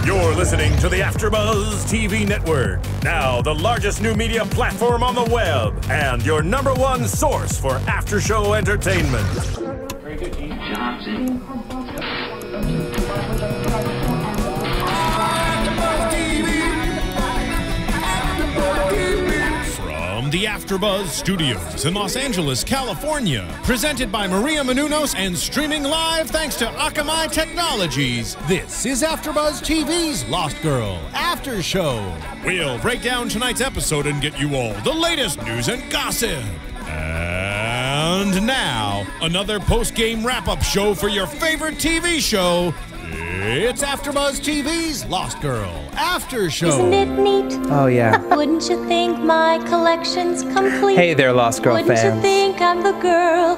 You're listening to the AFTERBUZZ TV network, now the largest new media platform on the web, and your #1 source for after-show entertainment. Very good, Keith Johnson. From the AFTERBUZZ Studios in Los Angeles, California, presented by Maria Menounos and streaming live thanks to Akamai Technologies, this is AFTERBUZZ TV's Lost Girl After Show. We'll break down tonight's episode and get you all the latest news and gossip. And now, another post-game wrap-up show for your favorite TV show. It's AFTERBUZZ TV's Lost Girl After Show. Isn't it neat? Oh, yeah. Wouldn't you think my collection's complete? Hey there, Lost Girl Wouldn't fans. you think I'm the girl?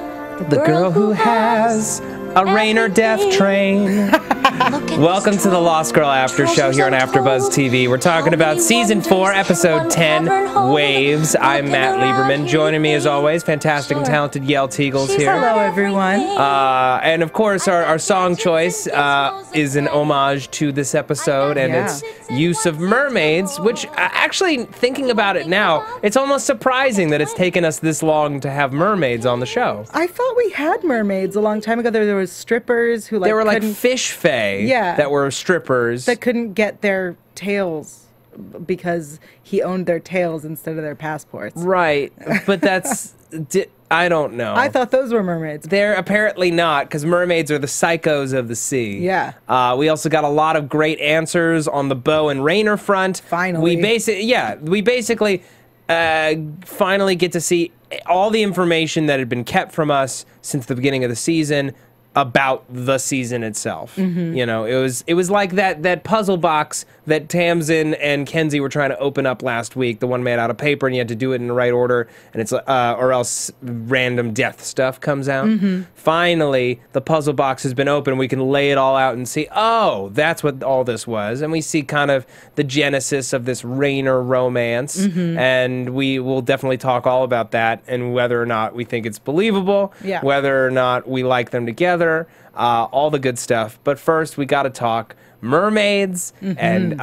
The girl who has a rain or death train. Welcome to the Lost Girl After Show here on AFTERBUZZ TV. We're talking about Season 4, Episode 10, Waves. I'm Matt Lieberman. Joining me, as always, fantastic and talented Yael Tygiel's here. Hello, everyone. And, of course, our song choice is an homage to this episode and its use of mermaids, which, actually, thinking about it now, it's almost surprising that it's taken us this long to have mermaids on the show. I thought we had mermaids a long time ago. There was strippers who They were like couldn't- fish fae that were strippers. that couldn't get their tails because he owned their tails instead of their passports. Right, but that's... I don't know. I thought those were mermaids. They're apparently not, because mermaids are the psychos of the sea. Yeah. We also got a lot of great answers on the Bo and Rainer front. Finally. We basically finally get to see all the information that had been kept from us since the beginning of the season about the season itself. You know, it was like that puzzle box that Tamsin and Kenzi were trying to open up last week, the one made out of paper, and you had to do it in the right order, and it's or else random death stuff comes out. Finally, the puzzle box has been opened. We can lay it all out and see, oh, that's what all this was, and we see kind of the genesis of this Rainer romance, and we will definitely talk all about that and whether or not we think it's believable, whether or not we like them together, all the good stuff. But first, we got to talk mermaids and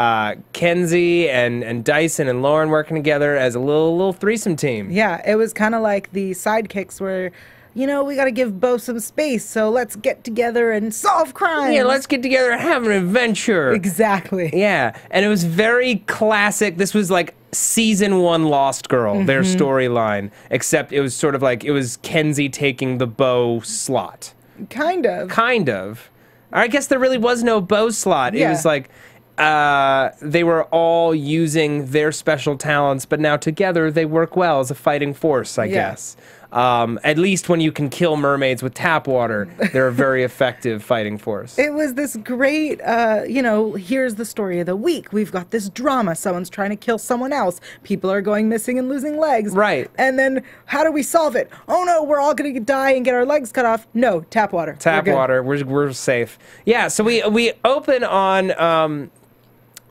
Kenzi and Dyson and Lauren working together as a little threesome team. Yeah, it was kind of like the sidekicks where, you know, we got to give Bo some space, so let's get together and solve crimes. Yeah, let's get together and have an adventure. Exactly. Yeah, and it was very classic. This was like Season 1 Lost Girl, their storyline, except it was sort of like it was Kenzi taking the Bo slot. Kind of. Kind of. I guess there really was no Bo slot. It was like they were all using their special talents, but now together they work well as a fighting force, I guess. At least when you can kill mermaids with tap water, they're a very effective fighting force. It was this great, you know, here's the story of the week. We've got this drama. Someone's trying to kill someone else. People are going missing and losing legs. Right. And then how do we solve it? Oh, no, we're all going to die and get our legs cut off. No, tap water. Tap water. We're safe. Yeah, so we open on...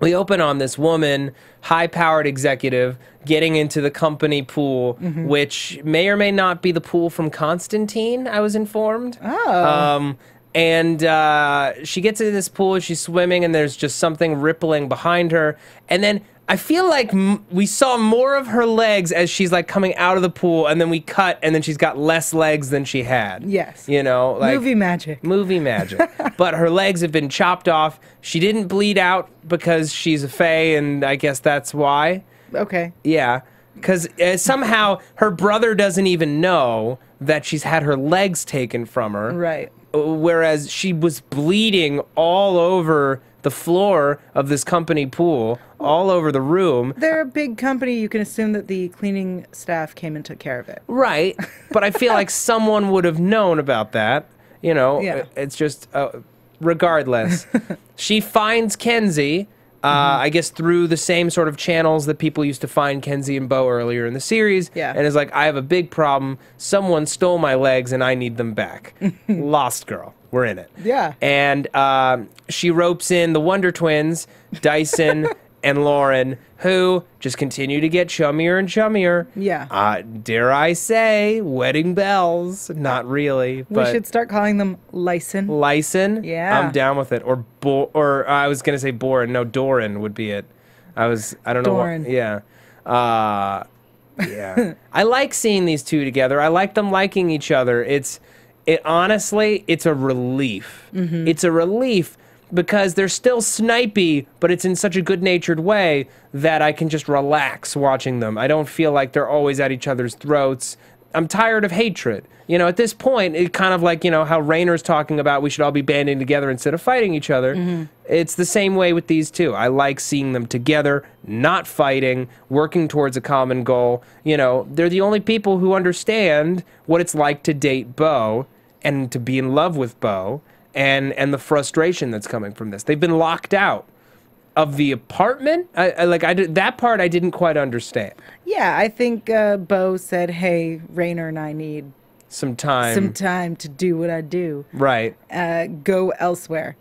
We open on this woman, high-powered executive, getting into the company pool, which may or may not be the pool from Constantine, I was informed. Oh. And she gets into this pool, she's swimming, and there's just something rippling behind her. And then I feel like we saw more of her legs as she's like coming out of the pool, and then we cut, and then she's got less legs than she had. Yes. You know, like Movie magic. Movie magic. But her legs have been chopped off. She didn't bleed out because she's a fae, and I guess that's why. Okay. Yeah. Because somehow her brother doesn't even know that she's had her legs taken from her. Right. Whereas she was bleeding all over the floor of this company pool, all over the room. They're a big company. You can assume that the cleaning staff came and took care of it. Right. But I feel like someone would have known about that. You know, Yeah. it's just, regardless. She finds Kenzi, I guess through the same sort of channels that people used to find Kenzi and Bo earlier in the series. Yeah. And is like, I have a big problem. Someone stole my legs and I need them back. Lost Girl. We're in it. Yeah. And she ropes in the Wonder Twins, Dyson and Lauren, who just continue to get chummier and chummier. Yeah. Dare I say, wedding bells. Not really. We but should start calling them Lyson. Lyson? Yeah. I'm down with it. Or I was going to say Boren. No, Doran would be it. I don't know. Doran. Yeah. Yeah. I like seeing these two together. I like them liking each other. Honestly, it's a relief. It's a relief because they're still snipey, but it's in such a good-natured way that I can just relax watching them. I don't feel like they're always at each other's throats. I'm tired of hatred. You know, at this point, it kind of like, you know, how Raynor's talking about we should all be banding together instead of fighting each other. It's the same way with these two. I like seeing them together, not fighting, working towards a common goal. You know, they're the only people who understand what it's like to date Beau and to be in love with Beau and the frustration that's coming from this. They've been locked out of the apartment. That part I didn't quite understand. Yeah, I think Beau said, hey, Raynor and I need some time to do what I do. Right. Go elsewhere.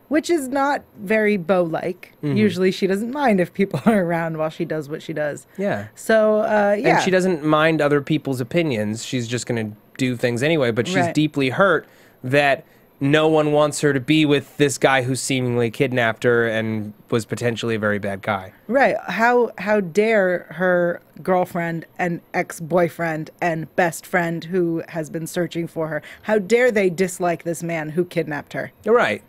Which is not very Beau-like. Usually she doesn't mind if people are around while she does what she does. Yeah. So, yeah. And she doesn't mind other people's opinions. She's just going to do things anyway. But she's deeply hurt that no one wants her to be with this guy who seemingly kidnapped her and was potentially a very bad guy. Right. How dare her girlfriend and ex-boyfriend and best friend who has been searching for her, how dare they dislike this man who kidnapped her? Right.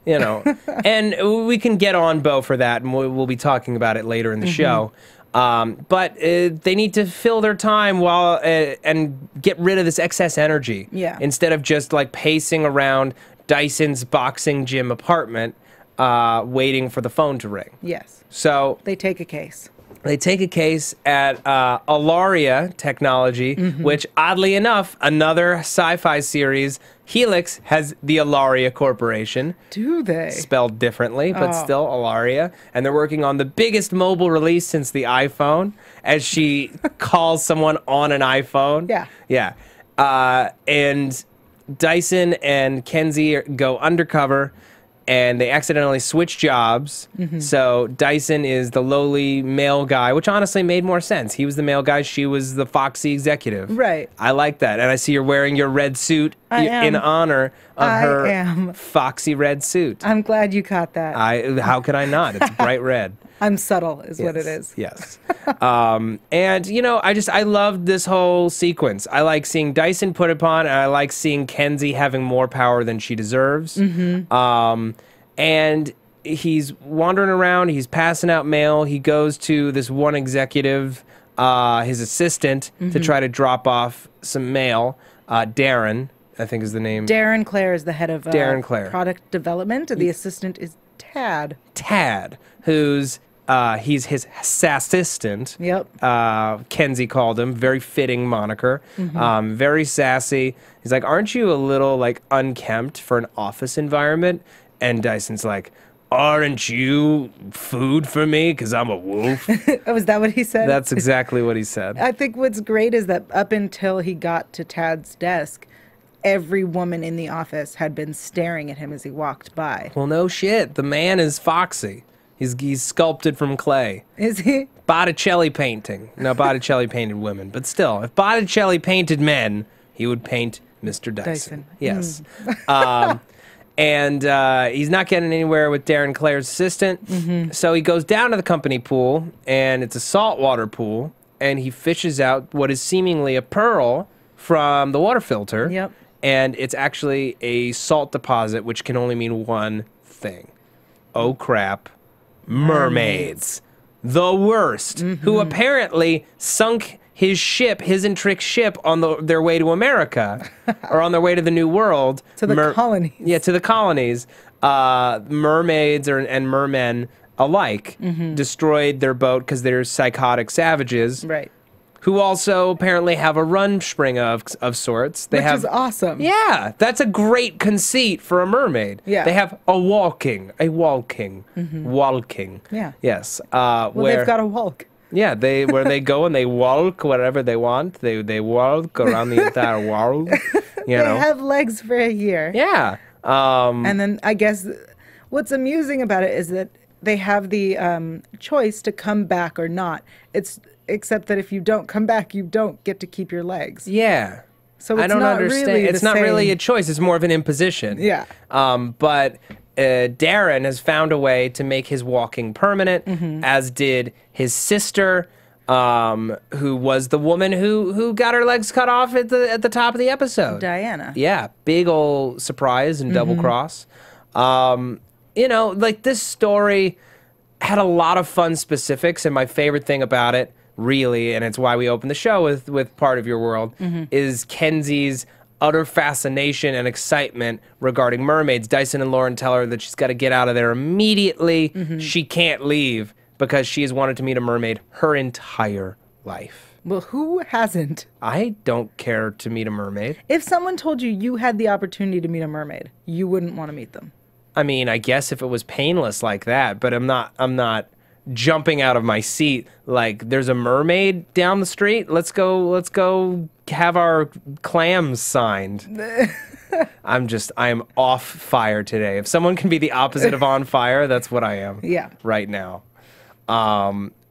You know, and we can get on Beau for that, and we'll be talking about it later in the show. But they need to fill their time and get rid of this excess energy. Yeah. Instead of just like pacing around Dyson's boxing gym apartment, waiting for the phone to ring. Yes. So they take a case. They take a case at Alaria Technology, which, oddly enough, another sci-fi series, Helix, has the Alaria Corporation. Do they? Spelled differently, but still Alaria. And they're working on the biggest mobile release since the iPhone, as she calls someone on an iPhone. Yeah. Yeah. And Dyson and Kenzi go undercover, and they accidentally switch jobs. So Dyson is the lowly male guy, which honestly made more sense. He was the male guy. She was the foxy executive. Right. I like that. And I see you're wearing your red suit in honor of her foxy red suit. I'm glad you caught that. How could I not? It's bright red. I'm subtle is what it is. Yes. And, you know, I loved this whole sequence. I like seeing Dyson put upon, and I like seeing Kenzi having more power than she deserves. And he's wandering around. He's passing out mail. He goes to this one executive, his assistant, to try to drop off some mail. Darren, I think is the name. Darren Clare is the head of Darren Clare. product development, and the assistant is Tad. Tad, who's... he's his assistant. Yep. Kenzi called him. Very fitting moniker. Very sassy. He's like, aren't you a little, like, unkempt for an office environment? And Dyson's like, aren't you food for me because I'm a wolf? Oh, is that what he said? That's exactly what he said. I think what's great is that up until he got to Tad's desk, every woman in the office had been staring at him as he walked by. Well, no shit. The man is foxy. He's sculpted from clay. Is he? Botticelli painting. No, Botticelli painted women. But still, if Botticelli painted men, he would paint Mr. Dyson. Yes. And he's not getting anywhere with Darren Clare's assistant. So he goes down to the company pool, and it's a saltwater pool, and he fishes out what is seemingly a pearl from the water filter. Yep. And it's actually a salt deposit, which can only mean one thing. Oh, crap. Mermaids. The worst. Who apparently sunk his ship, his and Trick's ship, on their way to America, or on their way to the New World. To the colonies. Yeah, to the colonies. Mermaids and mermen alike destroyed their boat because they're psychotic savages. Right. Who also apparently have a run spring of sorts. Which is awesome. Yeah, that's a great conceit for a mermaid. Yeah. They have a walking. Walking. Yeah. Yes. Well, they've got a walk. Yeah, where they go and they walk wherever they want. They walk around the entire world. You know. They have legs for a year. Yeah. And then I guess what's amusing about it is that they have the choice to come back or not. Except that if you don't come back, you don't get to keep your legs. Yeah. So it's I don't not understand. really It's the not really same. a choice. It's more of an imposition. Yeah. But Darren has found a way to make his walking permanent, as did his sister, who was the woman who got her legs cut off at the top of the episode. Diana. Yeah, big old surprise and double cross. You know, like, this story had a lot of fun specifics, and my favorite thing about it, really, and it's why we opened the show with Part of Your World, is Kenzi's utter fascination and excitement regarding mermaids. Dyson and Lauren tell her that she's got to get out of there immediately. She can't leave because she has wanted to meet a mermaid her entire life. Well, who hasn't? I don't care to meet a mermaid. If someone told you you had the opportunity to meet a mermaid, you wouldn't want to meet them. I mean, I guess if it was painless like that, but I'm not jumping out of my seat like, there's a mermaid down the street. Let's go have our clams signed. I am off fire today. If someone can be the opposite of on fire, that's what I am. Yeah. Right now.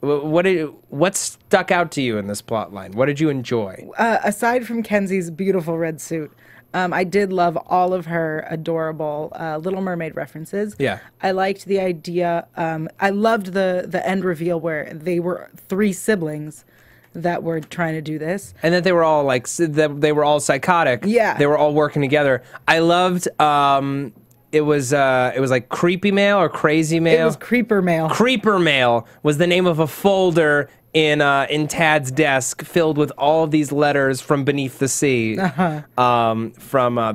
What stuck out to you in this plot line? What did you enjoy? Aside from Kenzi's beautiful red suit, I did love all of her adorable Little Mermaid references. Yeah. I liked the idea. I loved the end reveal where they were 3 siblings that were trying to do this. And that they were all they were all psychotic. Yeah. They were all working together. I loved it was like Creepy Mail or Crazy Mail. It was Creeper Mail. Creeper Mail was the name of a folder in Tad's desk filled with all of these letters from beneath the sea from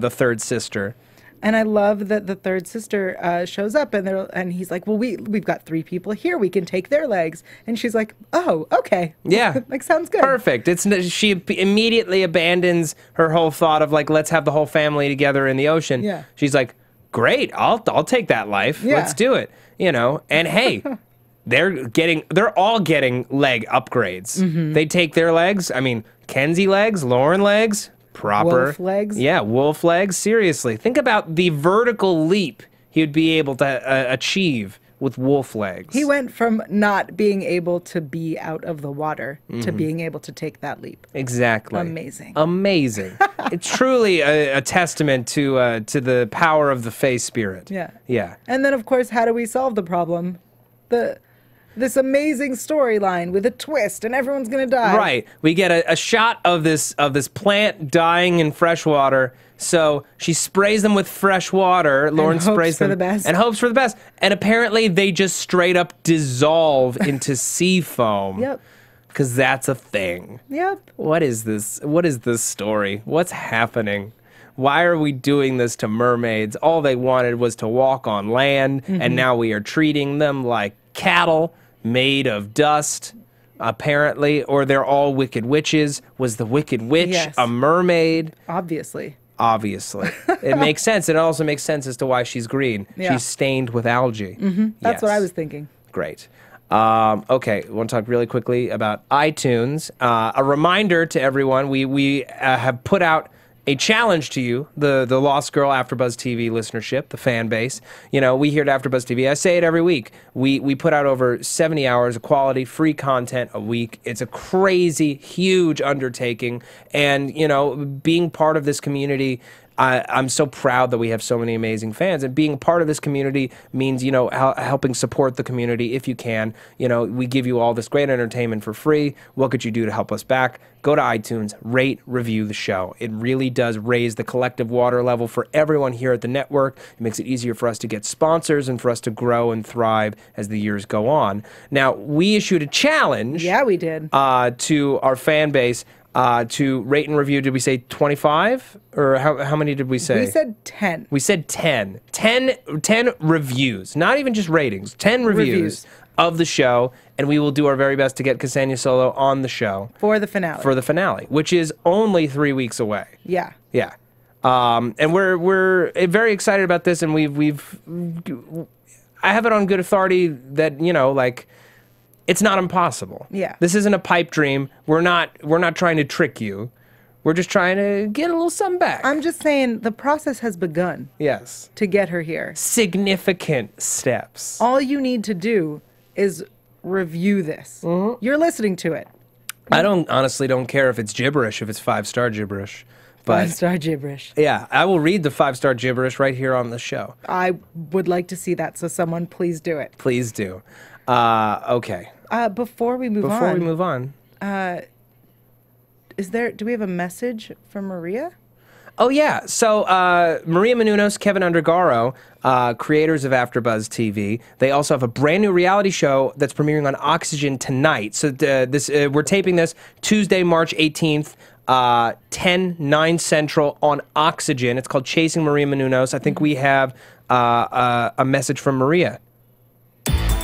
the third sister. And I love that the third sister shows up and he's like, well, we've got 3 people here. We can take their legs. And she's like, oh, okay. Yeah. Like, sounds good. Perfect. She immediately abandons her whole thought of like, let's have the whole family together in the ocean. Yeah. She's like, great, I'll take that life. Yeah. Let's do it. You know, and hey, they're all getting leg upgrades. They take their legs. I mean, Kenzi legs, Lauren legs, proper. Wolf legs. Yeah, wolf legs. Seriously. Think about the vertical leap he would be able to achieve with wolf legs. He went from not being able to be out of the water to being able to take that leap. Exactly. Amazing. Amazing. It's truly a testament to the power of the Fae spirit. Yeah. Yeah. And then, of course, how do we solve the problem? This amazing storyline with a twist, and everyone's gonna die. Right. We get a shot of this plant dying in fresh water. So she sprays them with fresh water. Lauren sprays them for the best. and hopes for the best. And apparently they just straight up dissolve into sea foam. Yep. Because that's a thing. Yep. What is this? What is this story? What's happening? Why are we doing this to mermaids? All they wanted was to walk on land, and now we are treating them like cattle made of dust, apparently. Or they're all wicked witches. Was the wicked witch a mermaid? Obviously. Obviously. It makes sense. It also makes sense as to why she's green. Yeah. She's stained with algae. That's what I Yes. was thinking. Great. Okay, I want to talk really quickly about iTunes. A reminder to everyone, we have put out a challenge to you, the Lost Girl AfterBuzz TV listenership, the fan base. You know, we here at AfterBuzz TV, I say it every week, we put out over 70 hours of quality, free content a week. It's a crazy, huge undertaking. And, you know, being part of this community, I'm so proud that we have so many amazing fans, and being part of this community means, you know, helping support the community if you can. You know, we give you all this great entertainment for free. What could you do to help us back? Go to iTunes, rate, review the show. It really does raise the collective water level for everyone here at the network. It makes it easier for us to get sponsors and for us to grow and thrive as the years go on. Now, we issued a challenge. Yeah, we did. To our fan base. To rate and review, did we say 25? Or how many did we say? We said 10. We said 10. 10 reviews. Not even just ratings. 10 reviews of the show. And we will do our very best to get Ksenia Solo on the show. For the finale. For the finale, which is only 3 weeks away. Yeah. Yeah. And we're very excited about this, and I have it on good authority that, you know, like, it's not impossible. Yeah. This isn't a pipe dream. We're not trying to trick you. We're just trying to get a little something back. I'm just saying the process has begun Yes. to get her here. Significant steps. All you need to do is review this. You're listening to it. I honestly don't care if it's gibberish, if it's 5-star gibberish. But 5-star gibberish. yeah, I will read the 5-star gibberish right here on the show. I would like to see that, so someone please do it. Please do. Okay. Before we move Before on, we move on. do we have a message from Maria? Oh, yeah. So Maria Menounos, Kevin Undergaro, creators of AFTERBUZZ TV, they also have a brand new reality show that's premiering on Oxygen tonight. So we're taping this Tuesday, March 18th, 9 Central on Oxygen. It's called Chasing Maria Menounos. I think we have a message from Maria.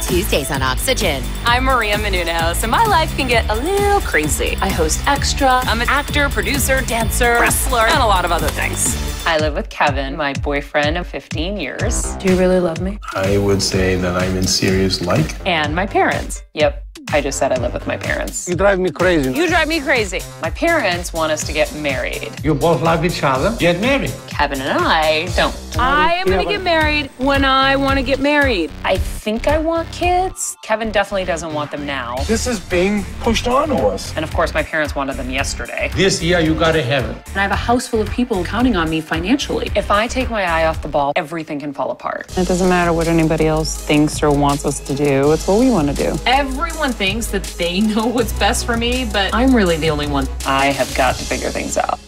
Tuesdays on Oxygen. I'm Maria Menounos, and my life can get a little crazy. I host Extra. I'm an actor, producer, dancer, wrestler, and a lot of other things. I live with Kevin, my boyfriend of 15 years. Do you really love me? I would say that I'm in serious like. And my parents. Yep, I just said I live with my parents. You drive me crazy. You drive me crazy. My parents want us to get married. You both love each other. Get married. Kevin and I don't. I am going to get married when I want to get married. I think I want kids. Kevin definitely doesn't want them now. This is being pushed on us. And of course, my parents wanted them yesterday. This year, you gotta have it. And I have a house full of people counting on me financially. If I take my eye off the ball, everything can fall apart. It doesn't matter what anybody else thinks or wants us to do. It's what we want to do. Everyone thinks that they know what's best for me, but I'm really the only one. I have got to figure things out.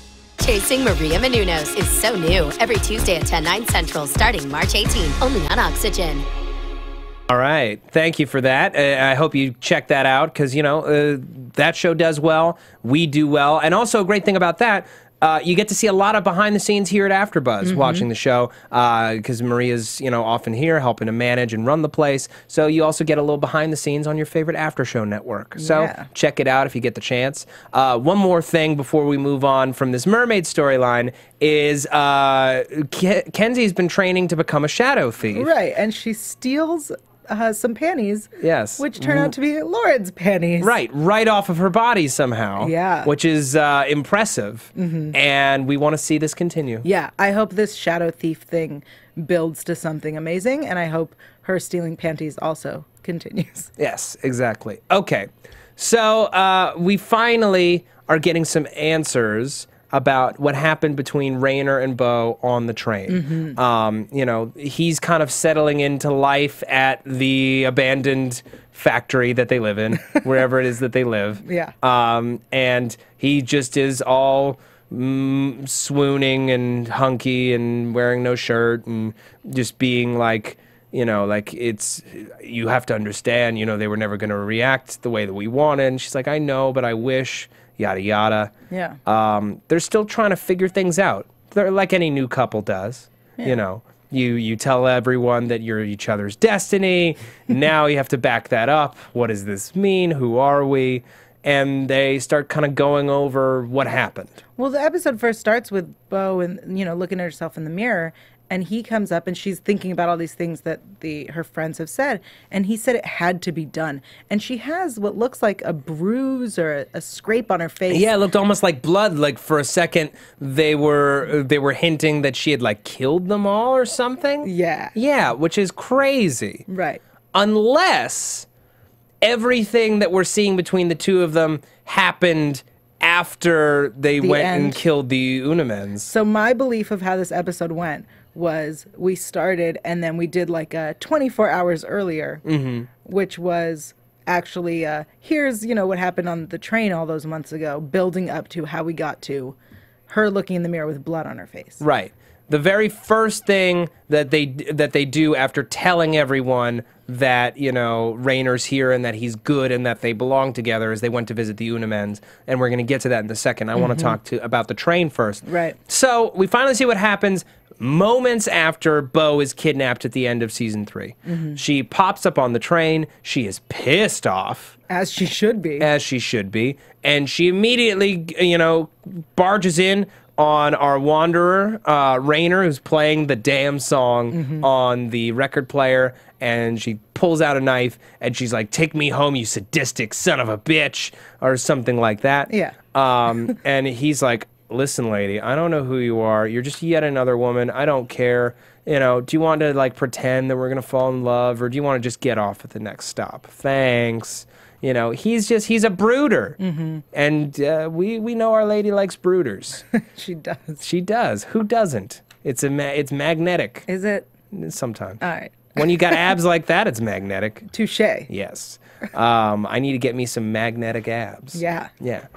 Chasing Maria Menounos is so new. Every Tuesday at 9 Central, starting March 18th, only on Oxygen. All right. Thank you for that. I hope you check that out because, you know, that show does well. We do well. And also a great thing about that, you get to see a lot of behind the scenes here at AFTERBUZZ watching the show because Maria's, you know, often here helping to manage and run the place. So you also get a little behind the scenes on your favorite after show network. So check it out if you get the chance. One more thing before we move on from this Mermaid storyline is Kenzi's been training to become a shadow thief. Right, and she steals some panties. Yes. Which turn out to be Lauren's panties. Right off of her body somehow. Yeah. Which is impressive. And we want to see this continue. Yeah, I hope this shadow thief thing builds to something amazing, and I hope her stealing panties also continues. Yes, exactly. Okay. So we finally are getting some answers about what happened between Rainer and Bo on the train. You know, he's kind of settling into life at the abandoned factory that they live in, wherever it is that they live. Yeah. And he just is all swooning and hunky and wearing no shirt and just being like, you know, like it's, you have to understand, you know, they were never going to react the way that we wanted. And she's like, I know, but I wish, yada, yada. Yeah. They're still trying to figure things out. They're like any new couple does, you know. You tell everyone that you're each other's destiny. Now you have to back that up. What does this mean? Who are we? And they start kind of going over what happened. Well, the episode first starts with Bo and, you know, looking at herself in the mirror, and he comes up and she's thinking about all these things that her friends have said, and he said it had to be done. And she has what looks like a bruise or a scrape on her face. Yeah, it looked almost like blood. Like for a second, they were hinting that she had like killed them all or something. Yeah. Yeah, which is crazy. Right. Unless everything that we're seeing between the two of them happened after they went and killed the Unamens. So my belief of how this episode went was we started and then we did like 24 hours earlier, which was actually here's, you know, what happened on the train all those months ago, building up to how we got to her looking in the mirror with blood on her face. Right. The very first thing that they do after telling everyone that, you know, Rainer's here and that he's good and that they belong together is they went to visit the Unamens, and we're going to get to that in a second. I want to talk about the train first. Right. So we finally see what happens moments after Bo is kidnapped at the end of season 3. She pops up on the train. She is pissed off. As she should be. As she should be. And she immediately, you know, barges in on our wanderer, Rainer, who's playing the damn song on the record player, and she pulls out a knife, and she's like, "Take me home, you sadistic son of a bitch," or something like that. Yeah. And he's like, listen, lady, I don't know who you are. You're just yet another woman. I don't care. You know, do you want to like pretend that we're going to fall in love, or do you want to just get off at the next stop? Thanks. You know, he's a brooder. And we know our lady likes brooders. She does. She does. Who doesn't? It's magnetic. Is it? Sometimes. All right. When you got abs like that, it's magnetic. Touche. Yes. I need to get me some magnetic abs. Yeah. Yeah.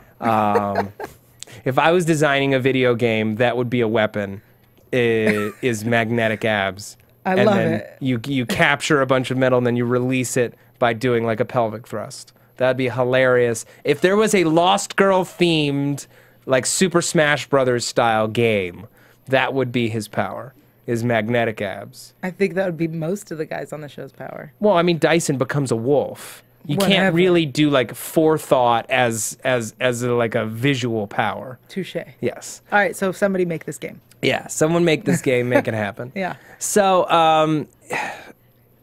If I was designing a video game, that would be a weapon, is magnetic abs. I and love then it. You capture a bunch of metal and then you release it by doing like a pelvic thrust. That'd be hilarious. If there was a Lost Girl themed, like Super Smash Brothers style game, that would be his power. Is magnetic abs. I think that would be most of the guys on the show's power. Well, I mean, Dyson becomes a wolf. You Whatever. can't really do like forethought as like a visual power. Touche. Yes. All right, so somebody make this game. Yeah. Someone make this game, make it happen. Yeah. So,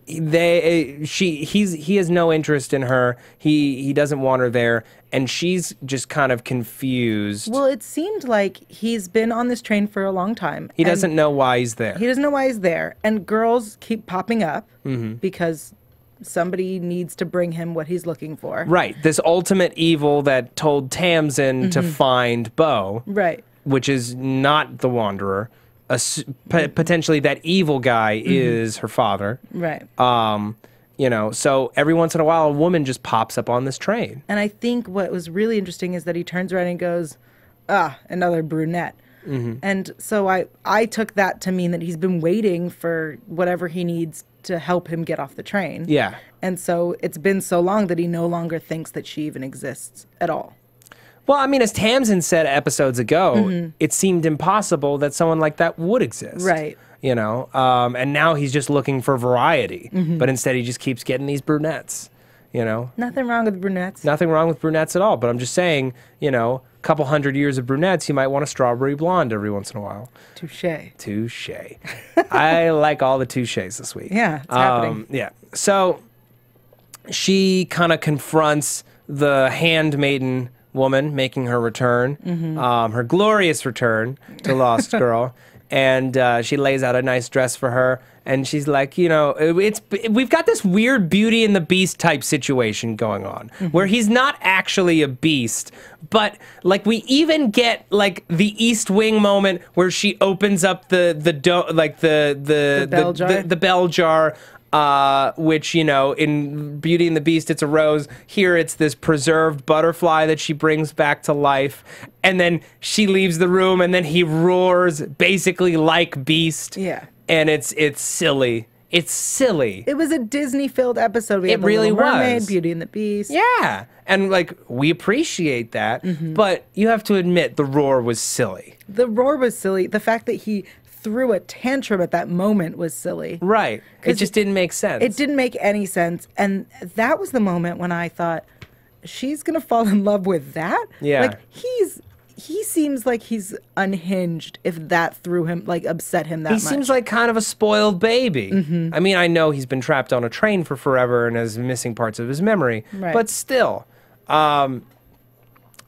he has no interest in her. He doesn't want her there, and she's just kind of confused. Well, it seemed like he's been on this train for a long time. He doesn't know why he's there. He doesn't know why he's there, and girls keep popping up because somebody needs to bring him what he's looking for. Right. This ultimate evil that told Tamsin to find Bo. Right. Which is not the Wanderer. Potentially that evil guy is her father. Right. You know, so every once in a while a woman just pops up on this train. And I think what was really interesting is that he turns around and goes, another brunette. And so I took that to mean that he's been waiting for whatever he needs to help him get off the train. Yeah. And so it's been so long that he no longer thinks that she even exists at all. Well, I mean, as Tamsin said episodes ago, it seemed impossible that someone like that would exist. Right. You know, and now he's just looking for variety, but instead he just keeps getting these brunettes, you know. Nothing wrong with brunettes. Nothing wrong with brunettes at all, but I'm just saying, you know, a couple 100 years of brunettes, you might want a strawberry blonde every once in a while. Touche. Touche. I like all the touches this week. Yeah, it's happening. Yeah. So she kind of confronts the handmaiden woman making her return, her glorious return to Lost Girl. And she lays out a nice dress for her, and she's like, you know, we've got this weird Beauty and the Beast type situation going on, where he's not actually a beast, but like we even get like the East Wing moment where she opens up the bell jar. Which, you know, in Beauty and the Beast, it's a rose. Here, it's this preserved butterfly that she brings back to life. And then she leaves the room, and then he roars, basically like Beast. Yeah. And it's silly. It's silly. It was a Disney-filled episode. We had the really Little Mermaid, was. Beauty and the Beast. Yeah. And, like, we appreciate that. But you have to admit, the roar was silly. The roar was silly. The fact that he threw a tantrum at that moment was silly. Right. It just didn't make sense. It didn't make any sense. And that was the moment when I thought, she's going to fall in love with that? Yeah. Like, he seems like he's unhinged if that threw him, like, upset him that much. He seems like kind of a spoiled baby. I mean, I know he's been trapped on a train for forever and has missing parts of his memory. Right. But still,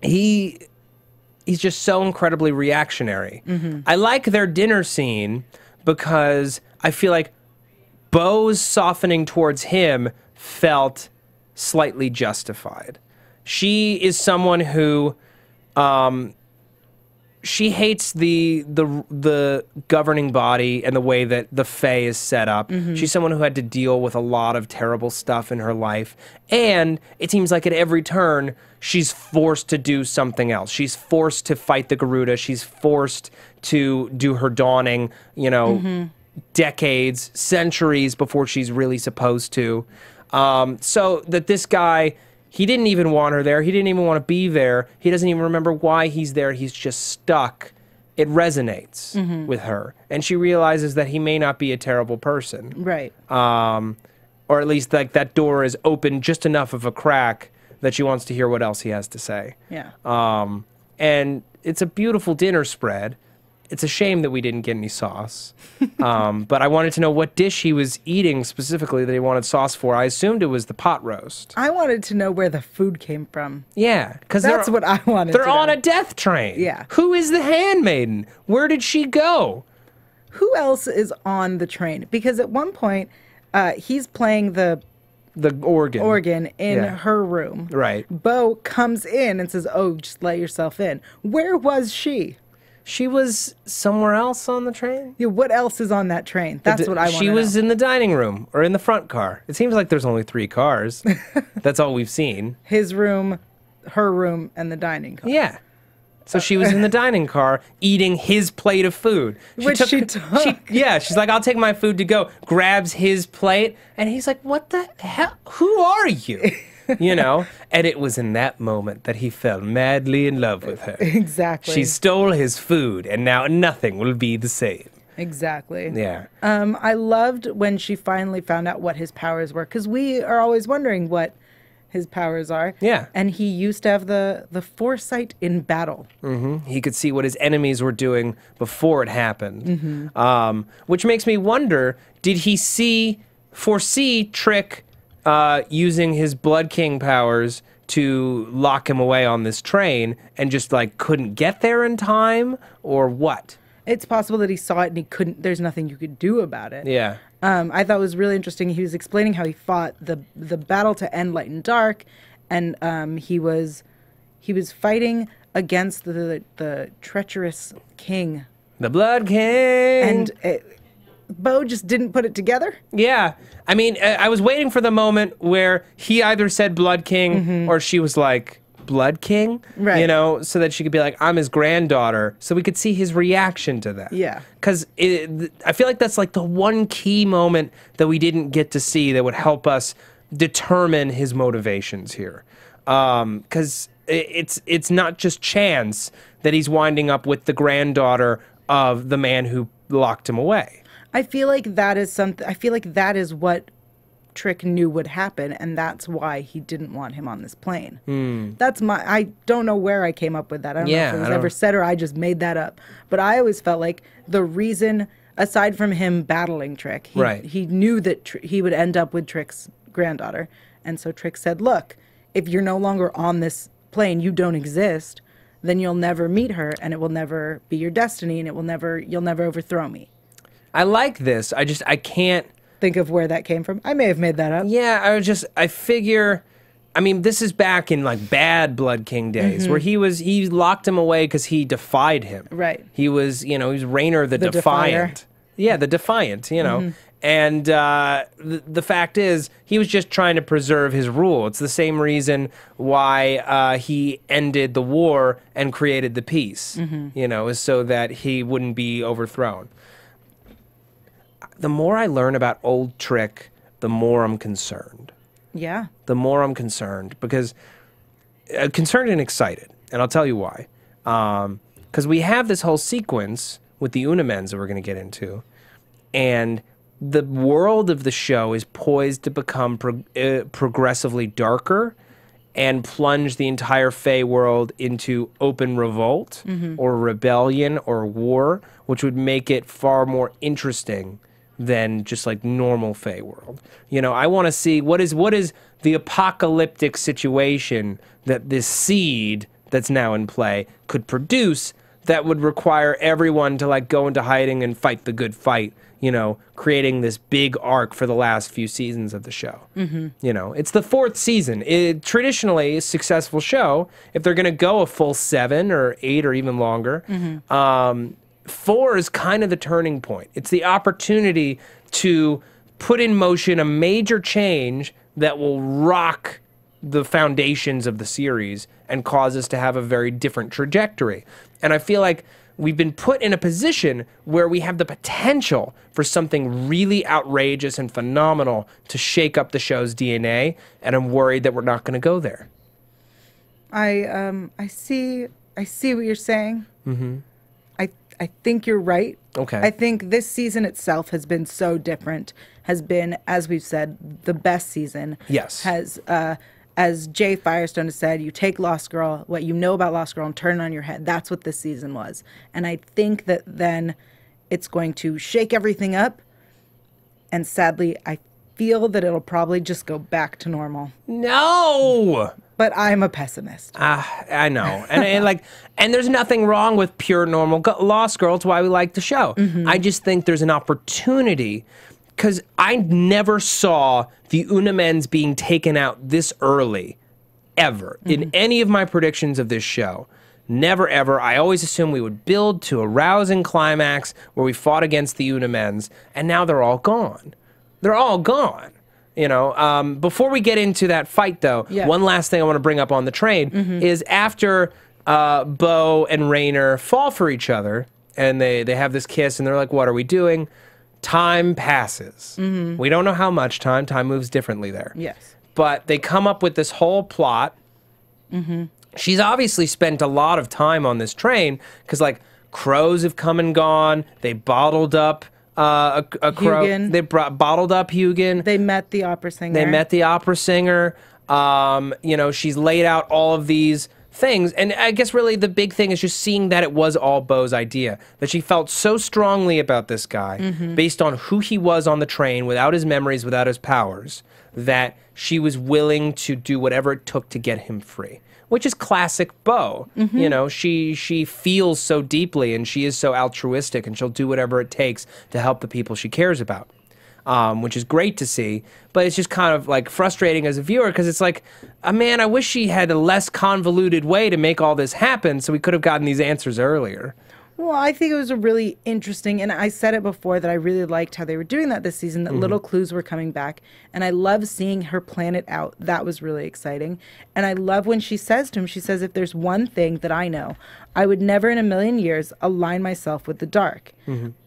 he's just so incredibly reactionary. I like their dinner scene because I feel like Bo's softening towards him felt slightly justified. She is someone who she hates the governing body and the way that the Fae is set up. She's someone who had to deal with a lot of terrible stuff in her life. And it seems like at every turn, she's forced to do something else. She's forced to fight the Garuda. She's forced to do her dawning, you know, decades, centuries before she's really supposed to. So that this guy, he didn't even want her there. He didn't even want to be there. He doesn't even remember why he's there. He's just stuck. It resonates with her. And she realizes that he may not be a terrible person. Right. Or at least like that door is open just enough of a crack that she wants to hear what else he has to say. Yeah. And it's a beautiful dinner spread. It's a shame that we didn't get any sauce. But I wanted to know what dish he was eating specifically that he wanted sauce for. I assumed it was the pot roast. I wanted to know where the food came from. Yeah, because that's what I wanted to know. They're on a death train. Yeah. Who is the handmaiden? Where did she go? Who else is on the train? Because at one point, he's playing the organ in her room. Right. Bo comes in and says, "Oh, just let yourself in." Where was she? She was somewhere else on the train? Yeah, what else is on that train? That's what I want to know. She was in the dining room or in the front car. It seems like there's only 3 cars. That's all we've seen. His room, her room, and the dining car. Yeah. So she was in the dining car eating his plate of food. She took. Yeah, she's like, I'll take my food to go. Grabs his plate. And he's like, what the hell? Who are you? You know? And it was in that moment that he fell madly in love with her. Exactly. She stole his food, and now nothing will be the same. Exactly. Yeah. I loved when she finally found out what his powers were, because we are always wondering what his powers are. Yeah. And he used to have the foresight in battle. Mm-hmm. He could see what his enemies were doing before it happened. Which makes me wonder, did he foresee Trick using his Blood King powers to lock him away on this train and just like couldn't get there in time, or what? It's possible that he saw it and he couldn't, there's nothing you could do about it. Yeah. I thought it was really interesting. He was explaining how he fought the battle to end Light and Dark, and he was fighting against the treacherous king. The Blood King! And Bo just didn't put it together? Yeah. I mean, I was waiting for the moment where he either said Blood King or she was like, Blood King? Right. You know, so that she could be like, I'm his granddaughter. So we could see his reaction to that. Yeah. Because I feel like that's like the one key moment that we didn't get to see that would help us determine his motivations here. Because it's not just chance that he's winding up with the granddaughter of the man who locked him away. I feel like that is something. I feel like that is what Trick knew would happen, and that's why he didn't want him on this plane. That's I don't know where I came up with that. I don't know if it was ever said or I just made that up. But I always felt like the reason, aside from him battling Trick, he knew that he would end up with Trick's granddaughter, and so Trick said, "Look, if you're no longer on this plane, you don't exist. Then you'll never meet her, and it will never be your destiny, and you'll never overthrow me." I like this. I can't think of where that came from. I may have made that up. Yeah, I figure, I mean, this is back in like bad Blood King days where he locked him away because he defied him. Right. He was, he was Rainer the Defiant. Defier. Yeah, the Defiant, And the fact is, he was just trying to preserve his rule. It's the same reason why he ended the war and created the peace, is so that he wouldn't be overthrown. The more I learn about old Trick, the more I'm concerned. Yeah. The more I'm concerned, because concerned and excited, and I'll tell you why. Because we have this whole sequence with the Unamens that we're going to get into, and the world of the show is poised to become progressively darker and plunge the entire Fae world into open revolt or rebellion or war, which would make it far more interesting than just like normal Fae world. I want to see what is the apocalyptic situation that this seed that's now in play could produce that would require everyone to like go into hiding and fight the good fight, creating this big arc for the last few seasons of the show. It's the 4th season. Traditionally, a successful show, if they're going to go a full 7 or 8 or even longer, 4 is kind of the turning point. It's the opportunity to put in motion a major change that will rock the foundations of the series and cause us to have a very different trajectory. And I feel like we've been put in a position where we have the potential for something really outrageous and phenomenal to shake up the show's DNA, and I'm worried that we're not going to go there. I see what you're saying. I think you're right. Okay. I think this season itself has been so different, has been, as we've said, the best season. Yes. as Jay Firestone has said, you take Lost Girl, what you know about Lost Girl, and turn it on your head. That's what this season was. And I think that then it's going to shake everything up. And sadly, I feel that it'll probably just go back to normal. No! But I'm a pessimist. I know. And there's nothing wrong with pure normal Lost Girl. It's why we like the show. I just think there's an opportunity, because I never saw the Unamens being taken out this early, ever, in any of my predictions of this show. Never, ever. I always assumed we would build to a rousing climax where we fought against the Unamens, and now they're all gone. They're all gone. You know, before we get into that fight, though, one last thing I want to bring up on the train is after Bo and Raynor fall for each other, and they have this kiss, and they're like, what are we doing? Time passes. We don't know how much time. Time moves differently there. Yes. But they come up with this whole plot. She's obviously spent a lot of time on this train, because, like, crows have come and gone. They bottled up a crow. Hugin. They bottled up Hugin. They met the opera singer. They met the opera singer. You know, she's laid out all of these things. And I guess really the big thing is just seeing that it was all Bo's idea. That she felt so strongly about this guy, based on who he was on the train, without his memories, without his powers, that she was willing to do whatever it took to get him free. Which is classic Bo. You know, she feels so deeply, and she is so altruistic, and she'll do whatever it takes to help the people she cares about. Which is great to see, but it's just kind of like frustrating as a viewer, because it's like, man, I wish she had a less convoluted way to make all this happen, so we could have gotten these answers earlier. Well, I think it was a really interesting, and I said it before that I really liked how they were doing that this season, that little clues were coming back, and I love seeing her plan it out. That was really exciting. And I love when she says to him, she says, if there's one thing that I know, I would never in a million years align myself with the dark.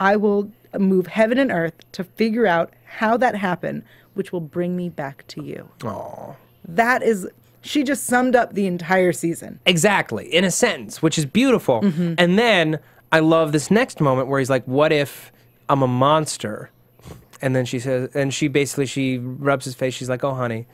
I will move heaven and earth to figure out how that happened, which will bring me back to you. Aww. That is... She just summed up the entire season. Exactly, in a sentence, which is beautiful. And then I love this next moment where he's like, what if I'm a monster? And then she says, and she rubs his face. She's like, oh, honey,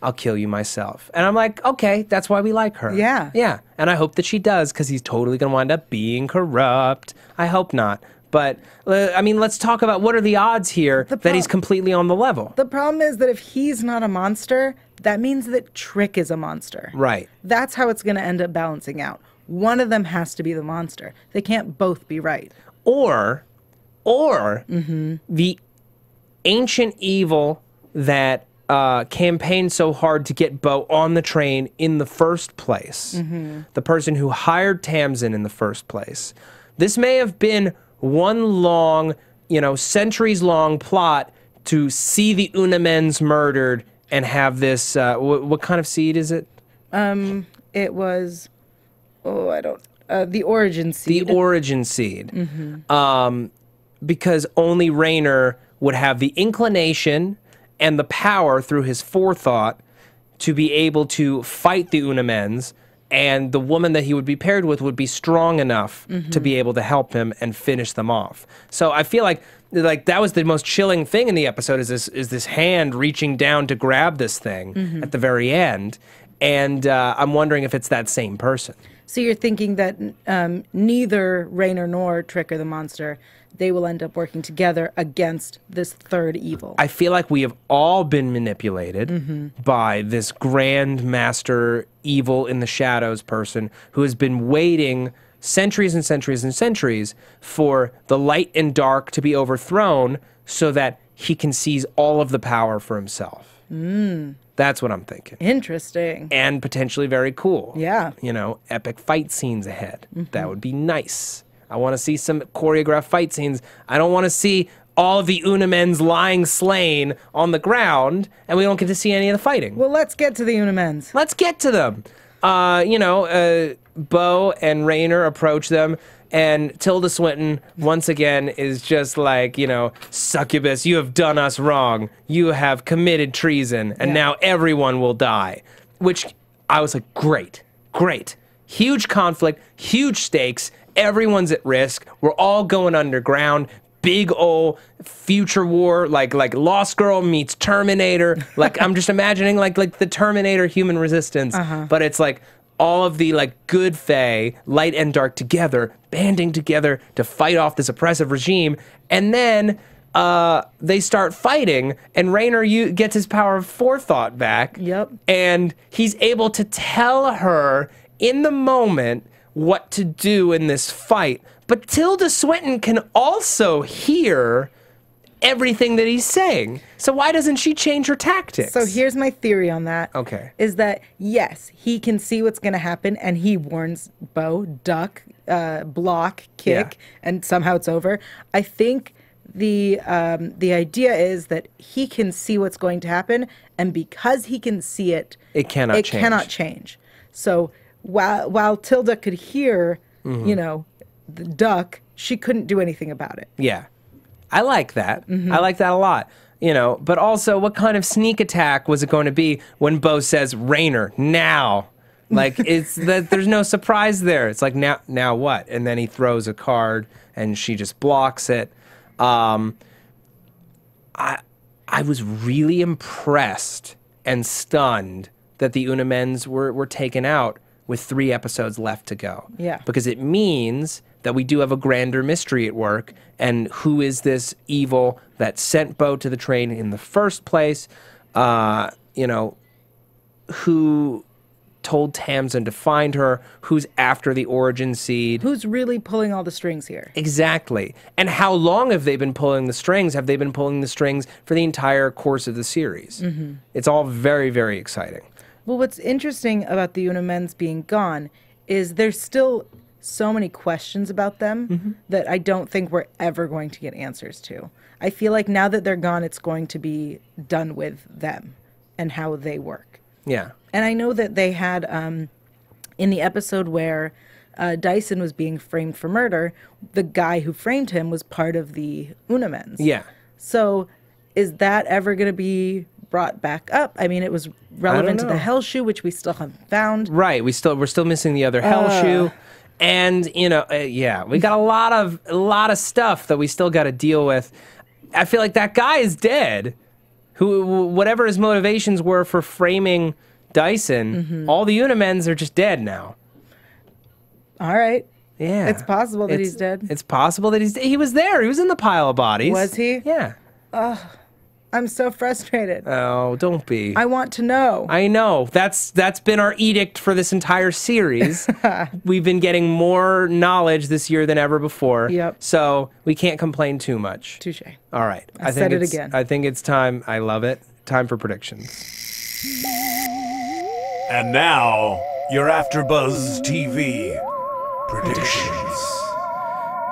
I'll kill you myself. And I'm like, okay, that's why we like her. Yeah. Yeah. And I hope that she does, because he's totally going to wind up being corrupt. I hope not. But, I mean, let's talk about what are the odds here that he's completely on the level. The problem is that if he's not a monster, that means that Trick is a monster. Right. That's how it's going to end up balancing out. One of them has to be the monster. They can't both be right. Or the ancient evil that campaigned so hard to get Bo on the train in the first place. The person who hired Tamsin in the first place. This may have been one long, you know, centuries-long plot to see the Unamens murdered and have this, what kind of seed is it? It was, the origin seed. The origin seed. Because only Raynor would have the inclination and the power through his forethought to be able to fight the Unamens, and the woman that he would be paired with would be strong enough to be able to help him and finish them off. So I feel like that was the most chilling thing in the episode, is this hand reaching down to grab this thing at the very end. And I'm wondering if it's that same person. So you're thinking that neither Raynor nor Trick are the monster. They will end up working together against this third evil. I feel like we have all been manipulated by this grand master evil in the shadows person who has been waiting centuries and centuries and centuries for the light and dark to be overthrown so that he can seize all of the power for himself. That's what I'm thinking. Interesting. And potentially very cool. Yeah. You know, epic fight scenes ahead. That would be nice. I want to see some choreographed fight scenes. I don't want to see all of the Unamens lying slain on the ground, and we don't get to see any of the fighting. Well, let's get to the Unamens. Let's get to them. You know, Bo and Raynor approach them, and Tilda Swinton, once again, is just like, you know, succubus, you have done us wrong. You have committed treason, and now everyone will die. Which, I was like, great, great. Huge conflict, huge stakes. Everyone's at risk. We're all going underground. big old future war, like Lost Girl meets Terminator. Like I'm just imagining like the Terminator Human Resistance, but it's like all of the like good fae, light and dark together, banding together to fight off this oppressive regime, and then they start fighting, and Raynor gets his power of forethought back. Yep. And he's able to tell her in the moment what to do in this fight. But Tilda Swinton can also hear everything that he's saying. So why doesn't she change her tactics? So here's my theory on that. Okay. Is that, yes, he can see what's going to happen, and he warns Bo, duck, block, kick, and somehow it's over. I think the idea is that he can see what's going to happen, and because he can see it, it cannot change. So while Tilda could hear, you know, the duck, she couldn't do anything about it. Yeah. I like that. I like that a lot. You know, but also, what kind of sneak attack was it going to be when Bo says, Raynor, now? Like, it's that there's no surprise there. It's like, now what? And then he throws a card, and she just blocks it. I was really impressed and stunned that the Unamens were taken out with 3 episodes left to go. Yeah. Because it means that we do have a grander mystery at work, and who is this evil that sent Bo to the train in the first place? You know, who told Tamsin to find her? Who's after the origin seed? Who's really pulling all the strings here? Exactly. And how long have they been pulling the strings? Have they been pulling the strings for the entire course of the series? It's all very, very exciting. Well, what's interesting about the Unamens being gone is there's still so many questions about them that I don't think we're ever going to get answers to. I feel like now that they're gone, it's going to be done with them and how they work. Yeah. And I know that they had, in the episode where Dyson was being framed for murder, the guy who framed him was part of the Unamens. Yeah. So is that ever going to be brought back up? I mean, it was relevant to the Hell Shoe, which we still haven't found. Right. We're still missing the other Hell Shoe. And, you know, yeah, we got a lot of stuff that we still got to deal with. I feel like that guy is dead. Whatever his motivations were for framing Dyson, all the Unamens are just dead now. All right. Yeah. It's possible that he's dead. It's possible that he was there. He was in the pile of bodies. Was he? Yeah. I'm so frustrated. Oh, don't be. I want to know. I know. That's been our edict for this entire series. We've been getting more knowledge this year than ever before. Yep. So we can't complain too much. Touche. All right. I said it again. I think it's time. I love it. Time for predictions. And now, your AfterBuzz TV predictions.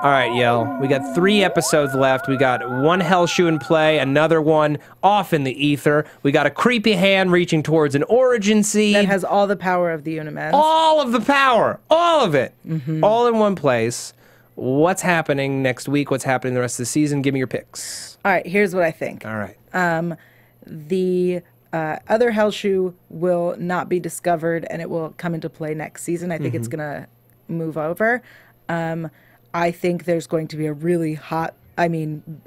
All right, Yael. We got 3 episodes left. We got 1 Hell Shoe in play, another one off in the ether. We got a creepy hand reaching towards an origin seed. That has all the power of the Unamens. All of the power. All of it. All in one place. What's happening next week? What's happening the rest of the season? Give me your picks. All right, here's what I think. All right. The other Hell Shoe will not be discovered, and it will come into play next season. I think it's going to move over. I think there's going to be a really hot,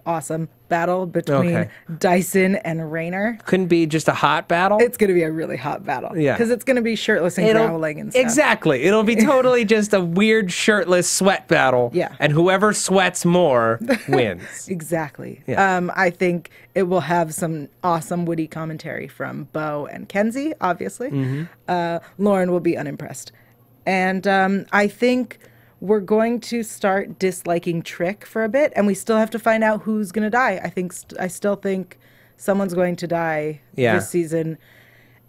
awesome battle between Dyson and Raynor. Couldn't be just a hot battle? It's going to be a really hot battle. Yeah. Because it's going to be shirtless and growling and stuff. Exactly. It'll be totally just a weird shirtless sweat battle. Yeah. And whoever sweats more wins. Exactly. Yeah. I think it will have some awesome witty commentary from Bo and Kenzi, obviously. Lauren will be unimpressed. And I think we're going to start disliking Trick for a bit, and we still have to find out who's going to die. I still think someone's going to die this season,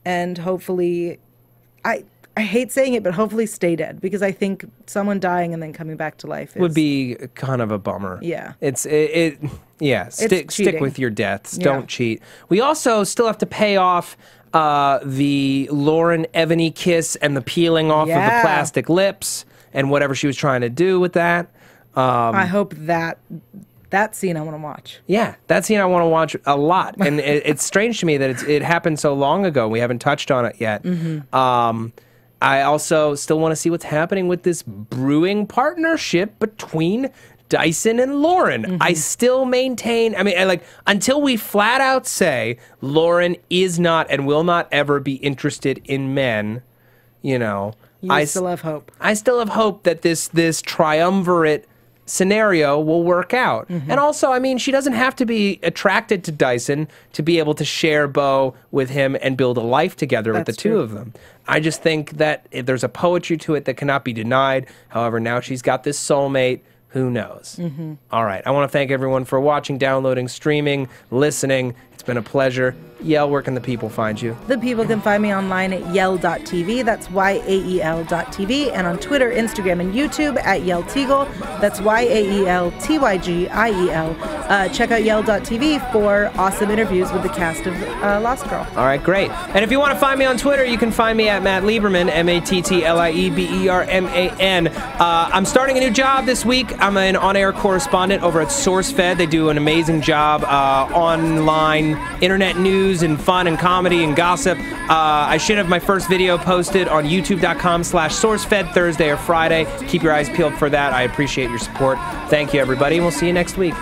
and hopefully, I hate saying it, but hopefully stay dead, because I think someone dying and then coming back to life would be kind of a bummer. Yeah. Stick with your deaths. Don't cheat. We also still have to pay off the Lauren Ebony kiss and the peeling off of the plastic lips and whatever she was trying to do with that. I hope that scene I want to watch. Yeah, that scene I want to watch a lot. And it's strange to me that it happened so long ago. We haven't touched on it yet. I also still want to see what's happening with this brewing partnership between Dyson and Lauren. I still maintain, I mean, until we flat out say Lauren is not and will not ever be interested in men, I still have hope. I still have hope that this triumvirate scenario will work out. And also, I mean, she doesn't have to be attracted to Dyson to be able to share Beau with him and build a life together with the two of them. I just think that there's a poetry to it that cannot be denied. However, now she's got this soulmate. Who knows? All right. I want to thank everyone for watching, downloading, streaming, listening. It's been a pleasure. Yael, where can the people find you? The people can find me online at yael.tv. That's YAEL.tv. And on Twitter, Instagram, and YouTube at Yael Tygiel. That's YAELTYGIEL. Check out Yael.tv for awesome interviews with the cast of Lost Girl. All right, great. And if you want to find me on Twitter, you can find me at Matt Lieberman, MATTLIEBERMAN. I'm starting a new job this week. I'm an on-air correspondent over at SourceFed. They do an amazing job online internet news and fun and comedy and gossip. I should have my first video posted on youtube.com/SourceFed Thursday or Friday. Keep your eyes peeled for that. I appreciate your support. Thank you, everybody, and we'll see you next week.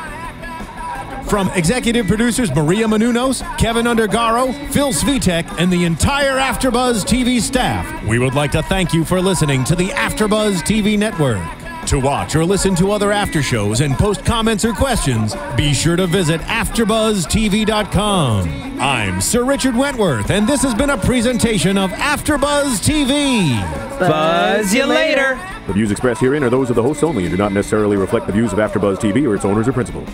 From executive producers Maria Menounos, Kevin Undergaro, Phil Svitek, and the entire AfterBuzz TV staff, we would like to thank you for listening to the AfterBuzz TV network. To watch or listen to other after shows and post comments or questions, be sure to visit AfterBuzzTV.com. I'm Sir Richard Wentworth, and this has been a presentation of AfterBuzz TV. Buzz you later. The views expressed herein are those of the hosts only and do not necessarily reflect the views of AfterBuzz TV or its owners or principals.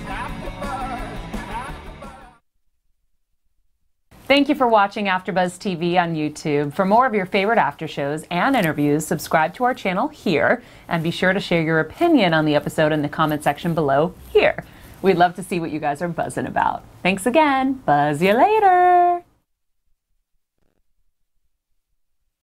Thank you for watching AfterBuzz TV on YouTube. For more of your favorite after shows and interviews, subscribe to our channel here, and be sure to share your opinion on the episode in the comment section below here. We'd love to see what you guys are buzzing about. Thanks again. Buzz you later.